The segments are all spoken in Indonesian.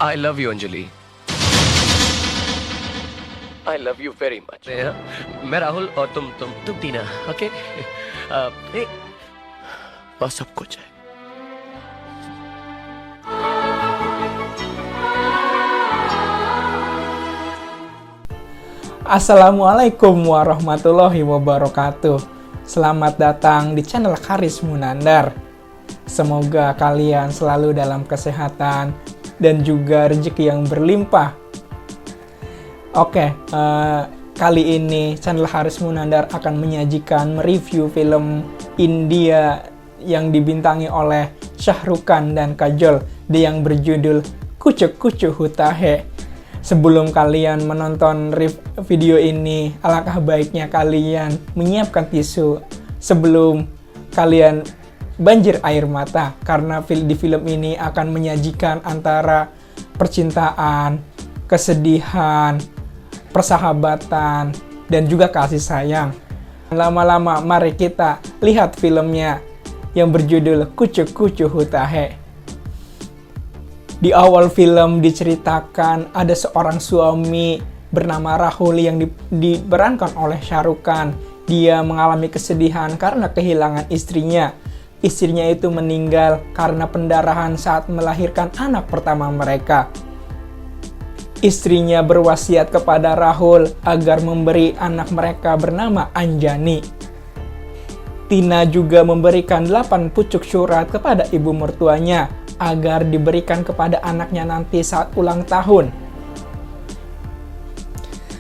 I love you, Anjali. I love you very much. मैं राहुल और तुम टीना, ओके? और सब कुछ है. Assalamualaikum warahmatullahi wabarakatuh. Selamat datang di channel Karis Munandar. Semoga kalian selalu dalam kesehatan dan juga rezeki yang berlimpah. Oke, kali ini channel Karis Munandar akan menyajikan mereview film India yang dibintangi oleh Shah Rukh Khan dan Kajol yang berjudul Kuch Kuch Hota Hai. Sebelum kalian menonton video ini, alangkah baiknya kalian menyiapkan tisu sebelum kalian banjir air mata, karena di film ini akan menyajikan antara percintaan, kesedihan, persahabatan, dan juga kasih sayang. Lama-lama mari kita lihat filmnya yang berjudul Kuch Kuch Hota Hai. Di awal film diceritakan ada seorang suami bernama Rahul yang diperankan oleh Shah Rukh Khan. Dia mengalami kesedihan karena kehilangan istrinya. Istrinya itu meninggal karena pendarahan saat melahirkan anak pertama mereka. Istrinya berwasiat kepada Rahul agar memberi anak mereka bernama Anjani. Tina juga memberikan 8 pucuk surat kepada ibu mertuanya agar diberikan kepada anaknya nanti saat ulang tahun.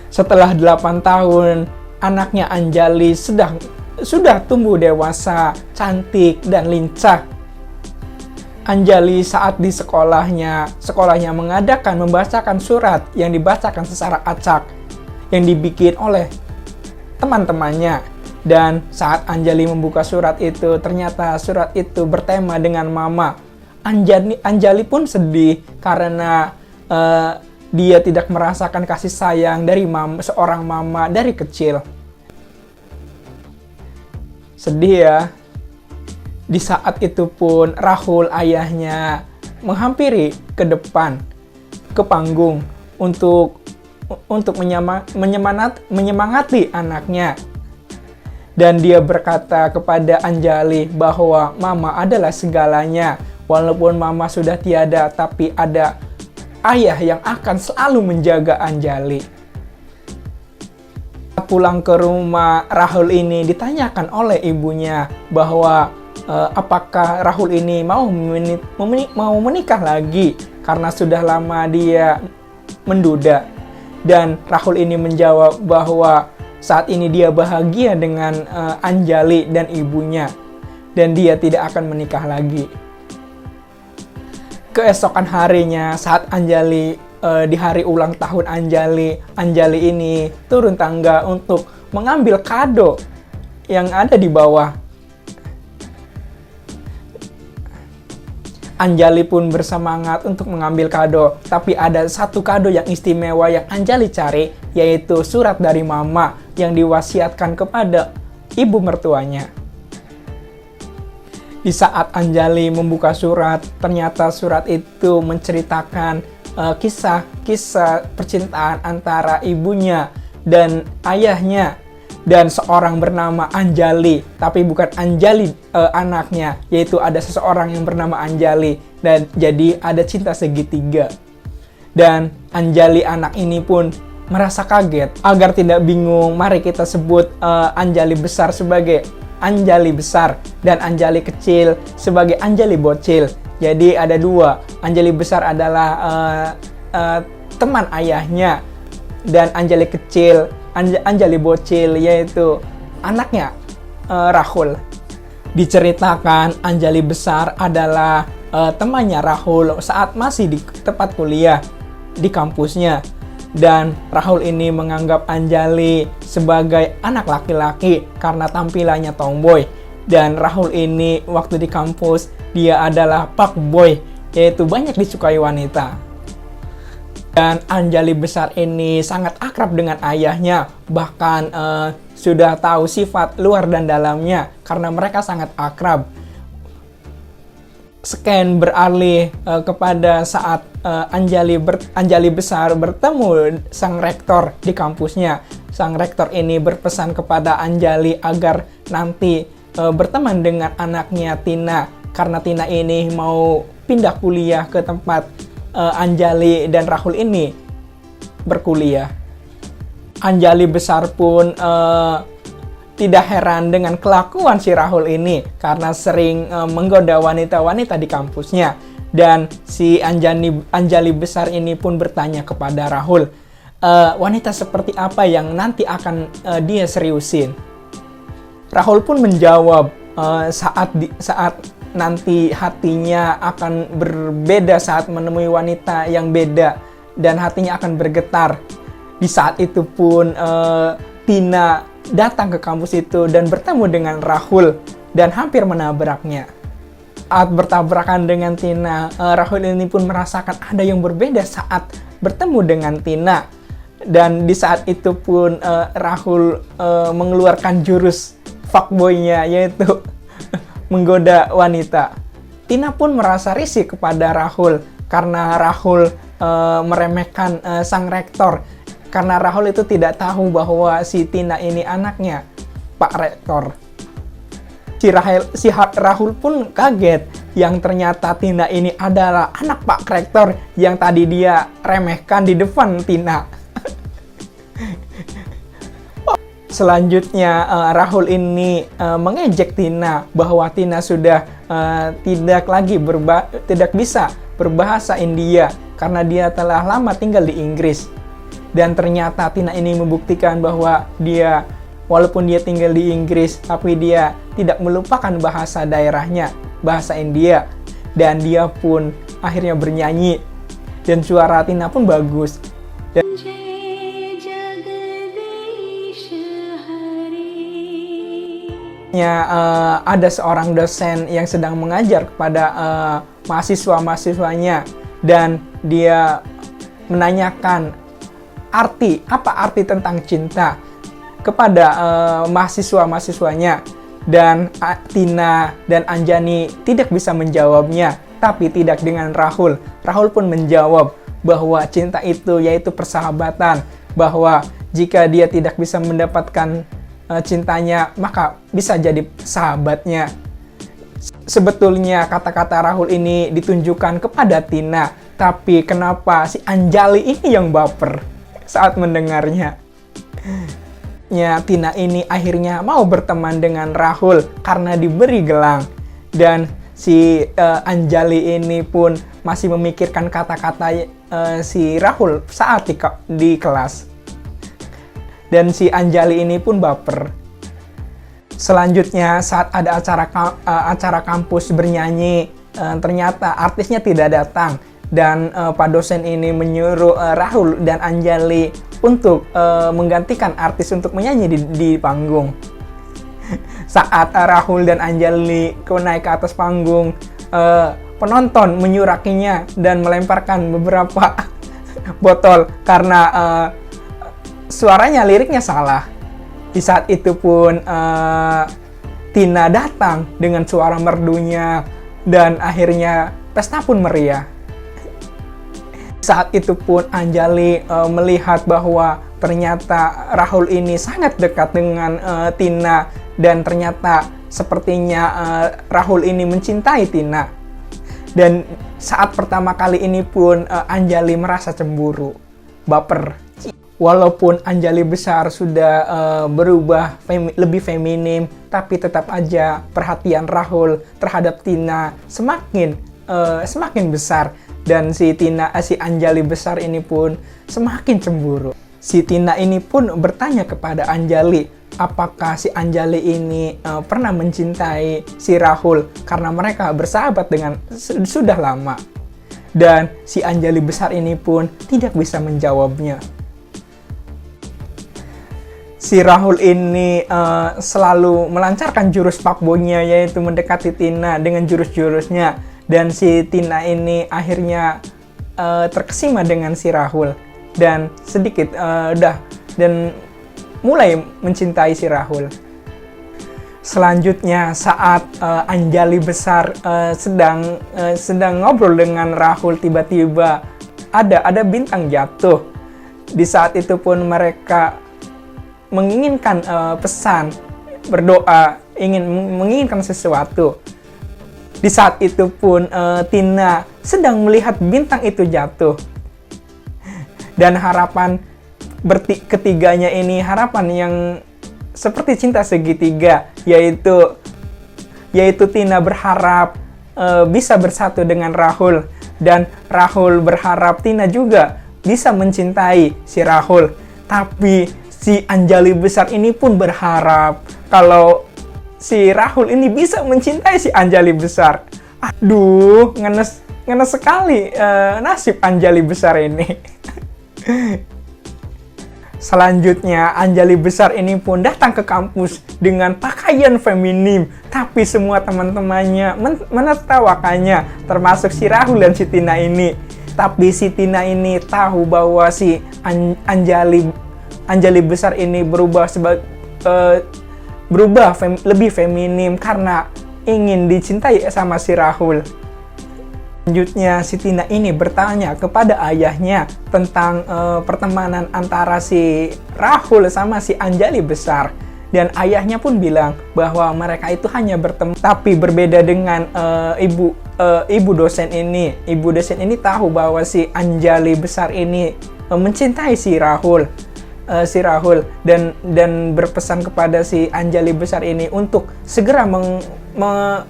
Setelah 8 tahun, anaknya Anjali sudah tumbuh dewasa, cantik, dan lincah. Anjali saat di sekolahnya membacakan surat yang dibacakan secara acak yang dibikin oleh teman-temannya. Dan saat Anjali membuka surat itu, ternyata surat itu bertema dengan mama. Anjali pun sedih karena dia tidak merasakan kasih sayang dari seorang mama dari kecil. Sedih ya. Di saat itu pun Rahul ayahnya menghampiri ke depan, ke panggung untuk menyemangati anaknya. Dan dia berkata kepada Anjali bahwa mama adalah segalanya. Walaupun mama sudah tiada, tapi ada ayah yang akan selalu menjaga Anjali. Pulang ke rumah, Rahul ini ditanyakan oleh ibunya bahwa apakah Rahul ini mau menikah lagi karena sudah lama dia menduda. Dan Rahul ini menjawab bahwa saat ini dia bahagia dengan Anjali dan ibunya, dan dia tidak akan menikah lagi. Keesokan harinya saat Anjali di hari ulang tahun Anjali ini turun tangga untuk mengambil kado yang ada di bawah. Anjali pun bersemangat untuk mengambil kado, tapi ada satu kado yang istimewa yang Anjali cari, yaitu surat dari mama yang diwasiatkan kepada ibu mertuanya. Di saat Anjali membuka surat, ternyata surat itu menceritakan kisah-kisah percintaan antara ibunya dan ayahnya, dan seorang bernama Anjali, tapi bukan Anjali anaknya, yaitu ada seseorang yang bernama Anjali, dan jadi ada cinta segitiga. Dan Anjali anak ini pun merasa kaget. Agar tidak bingung, mari kita sebut Anjali besar sebagai Anjali besar dan Anjali kecil sebagai Anjali bocil. Jadi ada dua. Anjali besar adalah teman ayahnya, dan Anjali kecil, Anjali bocil, yaitu anaknya Rahul. Diceritakan Anjali besar adalah temannya Rahul saat masih di tempat kuliah di kampusnya. Dan Rahul ini menganggap Anjali sebagai anak laki-laki karena tampilannya tomboy. Dan Rahul ini waktu di kampus dia adalah fuckboy, yaitu banyak disukai wanita. Dan Anjali besar ini sangat akrab dengan ayahnya, bahkan sudah tahu sifat luar dan dalamnya karena mereka sangat akrab. scan beralih kepada saat Anjali besar bertemu sang rektor di kampusnya. Sang rektor ini berpesan kepada Anjali agar nanti berteman dengan anaknya Tina, karena Tina ini mau pindah kuliah ke tempat Anjali dan Rahul ini berkuliah. Anjali besar pun tidak heran dengan kelakuan si Rahul ini karena sering menggoda wanita-wanita di kampusnya. Dan si Anjali besar ini pun bertanya kepada Rahul, wanita seperti apa yang nanti akan dia seriusin? Rahul pun menjawab, saat nanti hatinya akan berbeda saat menemui wanita yang beda dan hatinya akan bergetar. Di saat itu pun Tina datang ke kampus itu dan bertemu dengan Rahul dan hampir menabraknya. Saat bertabrakan dengan Tina, Rahul ini pun merasakan ada yang berbeda saat bertemu dengan Tina. Dan di saat itu pun Rahul mengeluarkan jurus fuckboy-nya, yaitu menggoda wanita. Tina pun merasa risih kepada Rahul karena Rahul meremehkan sang rektor. Karena Rahul itu tidak tahu bahwa si Tina ini anaknya Pak Rektor. Si Rahul pun kaget yang ternyata Tina ini adalah anak Pak Rektor yang tadi dia remehkan di depan Tina. Selanjutnya Rahul ini mengejek Tina bahwa Tina sudah tidak bisa berbahasa India karena dia telah lama tinggal di Inggris. Dan ternyata Tina ini membuktikan bahwa dia, walaupun dia tinggal di Inggris, tapi dia tidak melupakan bahasa daerahnya, bahasa India. Dan dia pun akhirnya bernyanyi. Dan suara Tina pun bagus. Dan ada seorang dosen yang sedang mengajar kepada mahasiswa-mahasiswanya. Dan dia menanyakan apa arti tentang cinta kepada mahasiswa-mahasiswanya. Dan Tina dan Anjani tidak bisa menjawabnya, tapi tidak dengan Rahul. Rahul pun menjawab bahwa cinta itu yaitu persahabatan, bahwa jika dia tidak bisa mendapatkan cintanya, maka bisa jadi sahabatnya. Sebetulnya kata-kata Rahul ini ditunjukkan kepada Tina, tapi kenapa si Anjali ini yang baper saat mendengarnya? Tina ini akhirnya mau berteman dengan Rahul karena diberi gelang. Dan si Anjali ini pun masih memikirkan kata-kata si Rahul saat di kelas. Dan si Anjali ini pun baper. Selanjutnya saat ada acara kampus bernyanyi, ternyata artisnya tidak datang. Dan Pak dosen ini menyuruh Rahul dan Anjali untuk menggantikan artis untuk menyanyi di panggung. Saat Rahul dan Anjali naik ke atas panggung, penonton menyurakinya dan melemparkan beberapa botol karena suaranya, liriknya salah. Di saat itu pun Tina datang dengan suara merdunya dan akhirnya pesta pun meriah. Saat itu pun Anjali melihat bahwa ternyata Rahul ini sangat dekat dengan Tina dan ternyata sepertinya Rahul ini mencintai Tina. Dan saat pertama kali ini pun Anjali merasa cemburu, baper. Walaupun Anjali besar sudah berubah lebih feminim, tapi tetap aja perhatian Rahul terhadap Tina semakin besar. Dan si Anjali besar ini pun semakin cemburu. Si Tina ini pun bertanya kepada Anjali, apakah si Anjali ini pernah mencintai si Rahul karena mereka bersahabat dengan sudah lama. Dan si Anjali besar ini pun tidak bisa menjawabnya. Si Rahul ini selalu melancarkan jurus fuckboy-nya, yaitu mendekati Tina dengan jurus-jurusnya. Dan si Tina ini akhirnya terkesima dengan si Rahul dan sedikit dan mulai mencintai si Rahul. Selanjutnya saat Anjali besar sedang ngobrol dengan Rahul, tiba-tiba ada bintang jatuh. Di saat itu pun mereka menginginkan pesan, berdoa, menginginkan sesuatu. Di saat itu pun Tina sedang melihat bintang itu jatuh. Dan harapan ketiganya ini harapan yang seperti cinta segitiga, yaitu Tina berharap bisa bersatu dengan Rahul, dan Rahul berharap Tina juga bisa mencintai si Rahul. Tapi si Anjali besar ini pun berharap kalau si Rahul ini bisa mencintai si Anjali besar. Aduh, ngenes sekali nasib Anjali besar ini. Selanjutnya, Anjali besar ini pun datang ke kampus dengan pakaian feminim, tapi semua teman-temannya menertawakannya, termasuk si Rahul dan si Tina ini. Tapi si Tina ini tahu bahwa si Anjali besar ini lebih feminim karena ingin dicintai sama si Rahul. Selanjutnya, si Tina ini bertanya kepada ayahnya tentang pertemanan antara si Rahul sama si Anjali besar. Dan ayahnya pun bilang bahwa mereka itu hanya berteman. Tapi berbeda dengan ibu dosen ini. Ibu dosen ini tahu bahwa si Anjali besar ini mencintai si Rahul. Dan berpesan kepada si Anjali besar ini untuk segera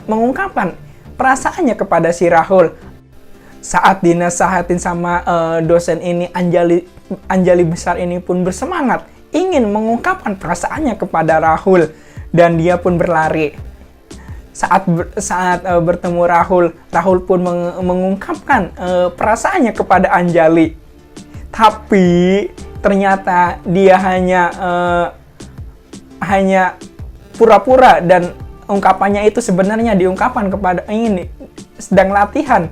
mengungkapkan perasaannya kepada si Rahul. Saat dinasehatin sama dosen ini, Anjali besar ini pun bersemangat ingin mengungkapkan perasaannya kepada Rahul, dan dia pun berlari. Saat bertemu Rahul pun mengungkapkan perasaannya kepada Anjali. Tapi ternyata dia hanya pura-pura, dan ungkapannya itu sebenarnya diungkapkan kepada ini sedang latihan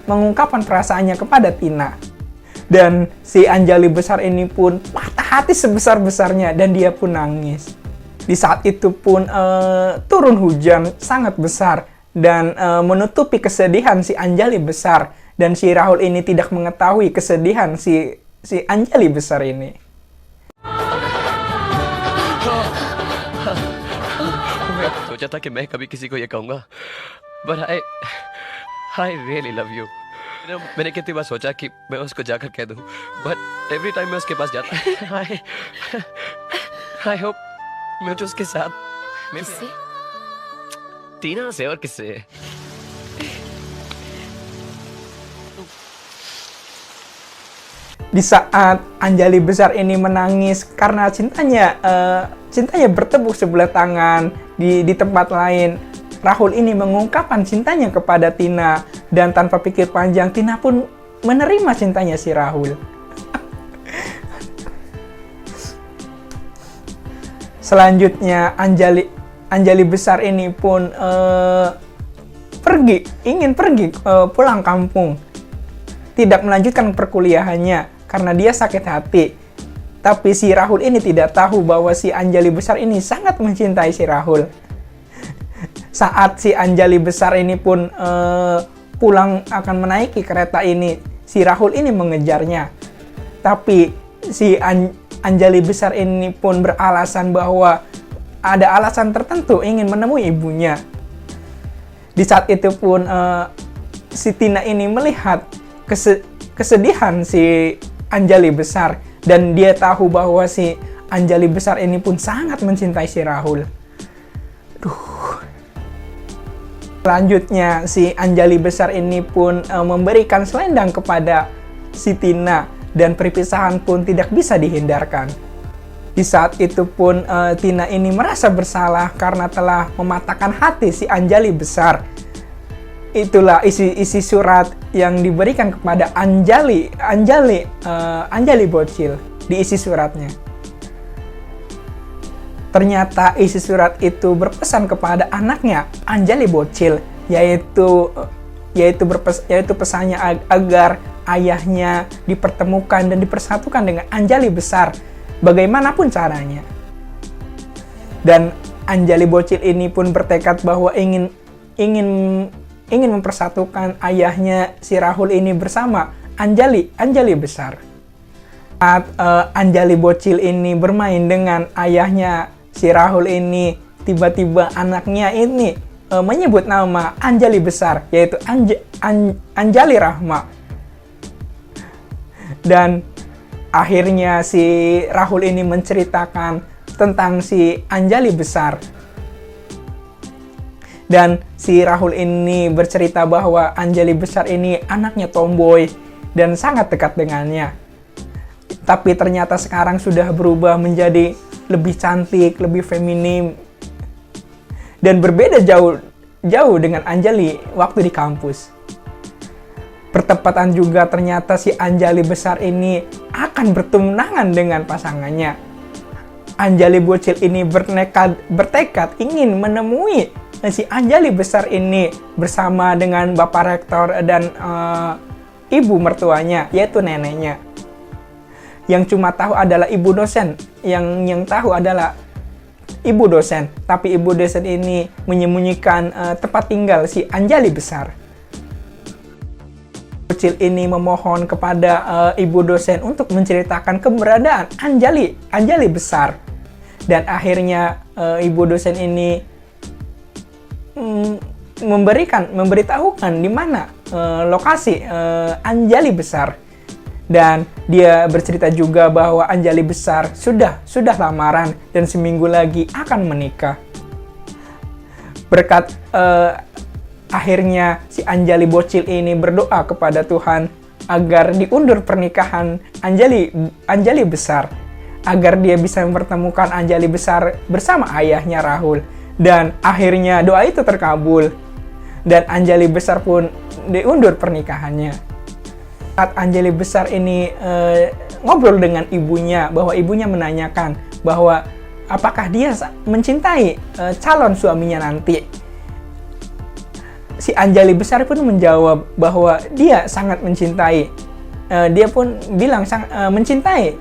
mengungkapkan perasaannya kepada Tina. Dan si Anjali besar ini pun patah hati sebesar-besarnya, dan dia pun nangis. Di saat itu pun turun hujan sangat besar dan menutupi kesedihan si Anjali besar, dan si Rahul ini tidak mengetahui kesedihan si Anjali besar ini. सोचा था कि मैं कभी किसी को ये कहूंगा, but I really love you. मैंने कितनी बार सोचा कि मैं उसको जाकर कह दूं, but every time मैं उसके पास जाता I hope मैं तो उसके साथ किससे? टीना से, और किससे? Di saat Anjali besar ini menangis karena cintanya bertepuk sebelah tangan di tempat lain, Rahul ini mengungkapkan cintanya kepada Tina, dan tanpa pikir panjang Tina pun menerima cintanya si Rahul. Selanjutnya Anjali besar ini pun ingin pergi pulang kampung, tidak melanjutkan perkuliahannya karena dia sakit hati. Tapi si Rahul ini tidak tahu bahwa si Anjali besar ini sangat mencintai si Rahul. Saat si Anjali besar ini pun pulang akan menaiki kereta ini, si Rahul ini mengejarnya. Tapi si Anjali besar ini pun beralasan bahwa ada alasan tertentu ingin menemui ibunya. Di saat itu pun si Tina ini melihat kesedihan si Anjali besar, dan dia tahu bahwa si Anjali besar ini pun sangat mencintai si Rahul. Selanjutnya si Anjali besar ini pun memberikan selendang kepada si Tina, dan perpisahan pun tidak bisa dihindarkan. Di saat itu pun Tina ini merasa bersalah karena telah mematahkan hati si Anjali besar. Itulah isi surat yang diberikan kepada Anjali bocil di isi suratnya. Ternyata isi surat itu berpesan kepada anaknya Anjali bocil, yaitu pesannya agar ayahnya dipertemukan dan dipersatukan dengan Anjali besar bagaimanapun caranya. Dan Anjali bocil ini pun bertekad bahwa ingin mempersatukan ayahnya si Rahul ini bersama Anjali besar. Saat Anjali bocil ini bermain dengan ayahnya si Rahul ini, tiba-tiba anaknya ini menyebut nama Anjali besar, yaitu Anjali Rahma. Dan akhirnya si Rahul ini menceritakan tentang si Anjali besar. Dan si Rahul ini bercerita bahwa Anjali besar ini anaknya tomboy dan sangat dekat dengannya. Tapi ternyata sekarang sudah berubah menjadi lebih cantik, lebih feminim, dan berbeda jauh dengan Anjali waktu di kampus. Bertepatan juga ternyata si Anjali besar ini akan bertunangan dengan pasangannya. Anjali bocil ini bertekad ingin menemui si Anjali besar ini bersama dengan Bapak Rektor dan ibu mertuanya, yaitu neneknya. Yang cuma tahu adalah ibu dosen, yang tahu adalah ibu dosen, tapi ibu dosen ini menyembunyikan tempat tinggal si Anjali besar. Bocil ini memohon kepada ibu dosen untuk menceritakan keberadaan Anjali besar. Dan akhirnya ibu dosen ini memberitahukan di mana lokasi Anjali besar. Dan dia bercerita juga bahwa Anjali besar sudah lamaran dan seminggu lagi akan menikah. Berkat akhirnya si Anjali bocil ini berdoa kepada Tuhan agar diundur pernikahan Anjali besar, agar dia bisa mempertemukan Anjali besar bersama ayahnya Rahul. Dan akhirnya doa itu terkabul dan Anjali besar pun diundur pernikahannya. Saat Anjali besar ini ngobrol dengan ibunya, bahwa ibunya menanyakan bahwa apakah dia mencintai calon suaminya nanti. Si Anjali besar pun menjawab bahwa dia sangat mencintai. Dia pun bilang mencintai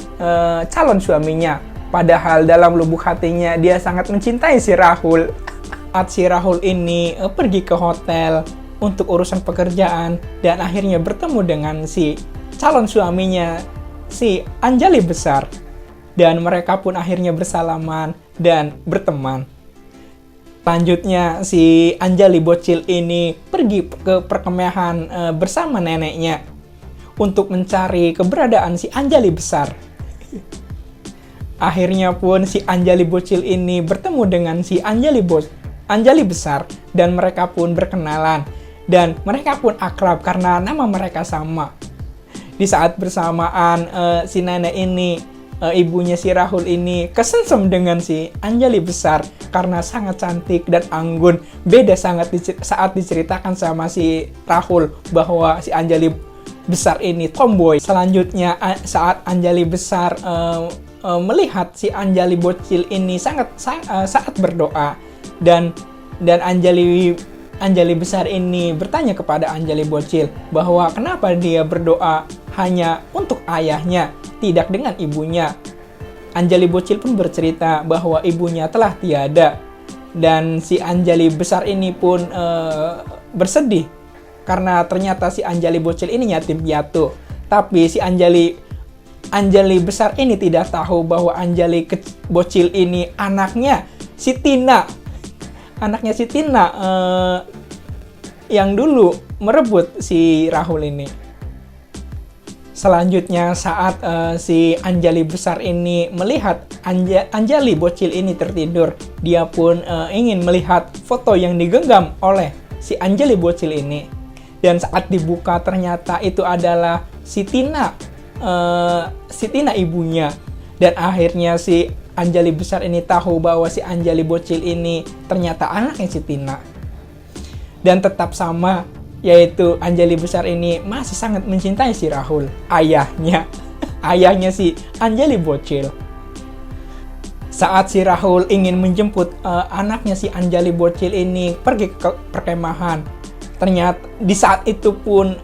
calon suaminya. Padahal dalam lubuk hatinya dia sangat mencintai si Rahul. Saat si Rahul ini pergi ke hotel untuk urusan pekerjaan dan akhirnya bertemu dengan si calon suaminya, si Anjali besar. Dan mereka pun akhirnya bersalaman dan berteman. Selanjutnya si Anjali bocil ini pergi ke perkemahan bersama neneknya untuk mencari keberadaan si Anjali besar. Akhirnya pun si Anjali bocil ini bertemu dengan si Anjali besar dan mereka pun berkenalan dan mereka pun akrab karena nama mereka sama. Di saat bersamaan si nenek ini, ibunya si Rahul ini kesengsem dengan si Anjali besar karena sangat cantik dan anggun. Beda sangat saat diceritakan sama si Rahul bahwa si Anjali besar ini tomboy. Selanjutnya saat Anjali besar melihat si Anjali bocil ini saat berdoa dan Anjali besar ini bertanya kepada Anjali bocil bahwa kenapa dia berdoa hanya untuk ayahnya, tidak dengan ibunya. Anjali bocil pun bercerita bahwa ibunya telah tiada dan si Anjali besar ini pun bersedih karena ternyata si Anjali bocil ini yatim piatu. Tapi si Anjali besar ini tidak tahu bahwa Anjali bocil ini anaknya si Tina. Anaknya si Tina yang dulu merebut si Rahul ini. Selanjutnya saat si Anjali besar ini melihat Anjali bocil ini tertidur, dia pun ingin melihat foto yang digenggam oleh si Anjali bocil ini. Dan saat dibuka ternyata itu adalah si Tina ibunya. Dan akhirnya si Anjali besar ini tahu bahwa si Anjali bocil ini ternyata anaknya si Tina. Dan tetap sama, yaitu Anjali besar ini masih sangat mencintai si Rahul, ayahnya si Anjali bocil. Saat si Rahul ingin menjemput anaknya si Anjali bocil ini pergi ke perkemahan, ternyata di saat itu pun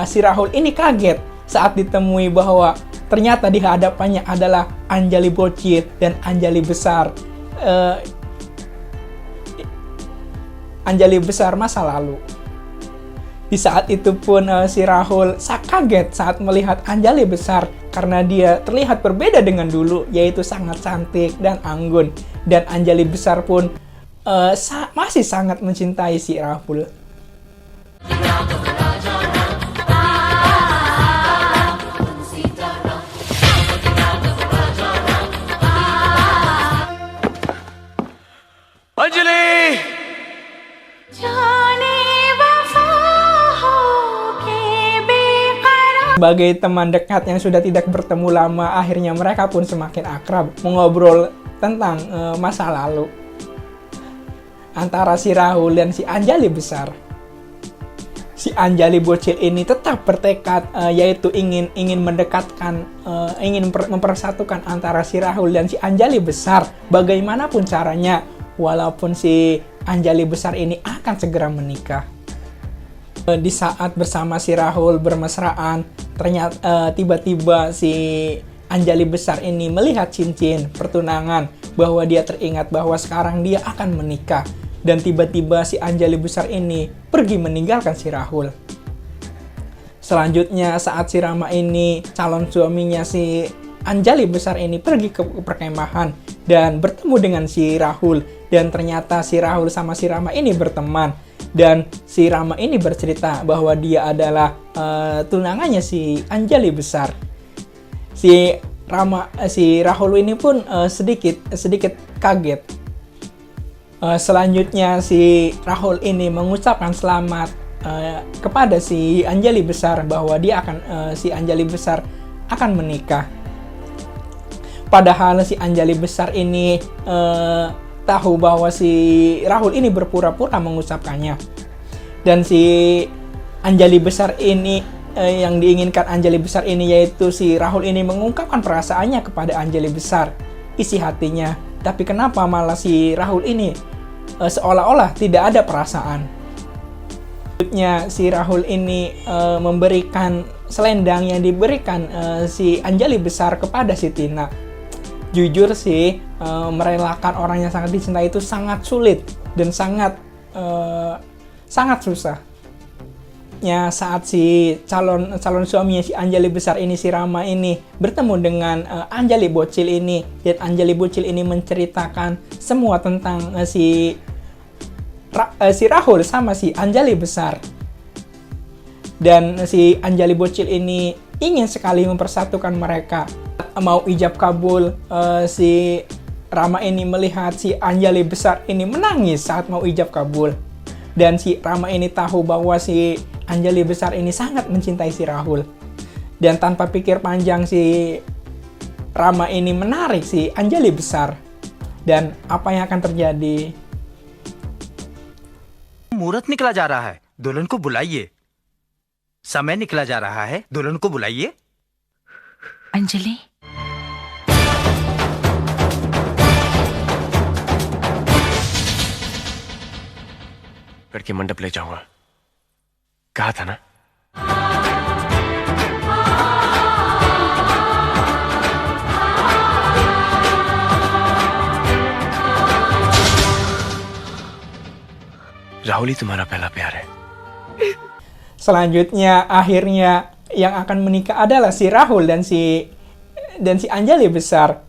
si Rahul ini kaget saat ditemui bahwa ternyata di hadapannya adalah Anjali bocil dan Anjali besar Anjali besar masa lalu. Di saat itu pun si Rahul kaget saat melihat Anjali besar karena dia terlihat berbeda dengan dulu, yaitu sangat cantik dan anggun. Dan Anjali besar pun masih sangat mencintai si Rahul. Anjali Sebagai teman dekat yang sudah tidak bertemu lama, akhirnya mereka pun semakin akrab, mengobrol tentang masa lalu antara si Rahul dan si Anjali besar. Si Anjali bocil ini tetap bertekad, yaitu ingin mendekatkan, ingin mempersatukan antara si Rahul dan si Anjali besar, bagaimanapun caranya, walaupun si Anjali besar ini akan segera menikah. Di saat bersama si Rahul bermesraan, ternyata tiba-tiba si Anjali besar ini melihat cincin pertunangan, bahwa dia teringat bahwa sekarang dia akan menikah. Dan tiba-tiba si Anjali besar ini pergi meninggalkan si Rahul. Selanjutnya saat si Rama ini, calon suaminya si Anjali besar ini, pergi ke perkemahan dan bertemu dengan si Rahul. Dan ternyata si Rahul sama si Rama ini berteman. Dan si Rama ini bercerita bahwa dia adalah tunangannya si Anjali besar. Si Rahul ini pun sedikit kaget. Selanjutnya si Rahul ini mengucapkan selamat kepada si Anjali besar bahwa si Anjali besar akan menikah. Padahal si Anjali besar ini tahu bahwa si Rahul ini berpura-pura mengucapkannya. Dan si Anjali besar ini, yang diinginkan Anjali besar ini, yaitu si Rahul ini mengungkapkan perasaannya kepada Anjali besar, isi hatinya. Tapi kenapa malah si Rahul ini seolah-olah tidak ada perasaan. Selanjutnya si Rahul ini memberikan selendang yang diberikan si Anjali besar kepada si Tina. Jujur sih, merelakan orang yang sangat dicintai itu sangat sulit dan sangat susah. Ya, saat si calon suaminya si Anjali besar ini, si Rama ini, bertemu dengan Anjali bocil ini, dan Anjali bocil ini menceritakan semua tentang si Rahul sama si Anjali besar. Dan si Anjali bocil ini ingin sekali mempersatukan mereka. Mau ijab kabul, si Rama ini melihat si Anjali besar ini menangis saat mau ijab kabul. Dan si Rama ini tahu bahwa si Anjali besar ini sangat mencintai si Rahul. Dan tanpa pikir panjang, si Rama ini menarik si Anjali besar. Dan apa yang akan terjadi? मुहूर्त निकला जा रहा है, दुल्हन को बुलाइए। समय निकला जा रहा है, दुल्हन को बुलाइए। अंजलि, लड़के मंडप ले जाऊंगा, कहा था ना। राहुल ही तुम्हारा पहला प्यार है। Selanjutnya, akhirnya yang akan menikah adalah si Rahul dan si Anjali besar.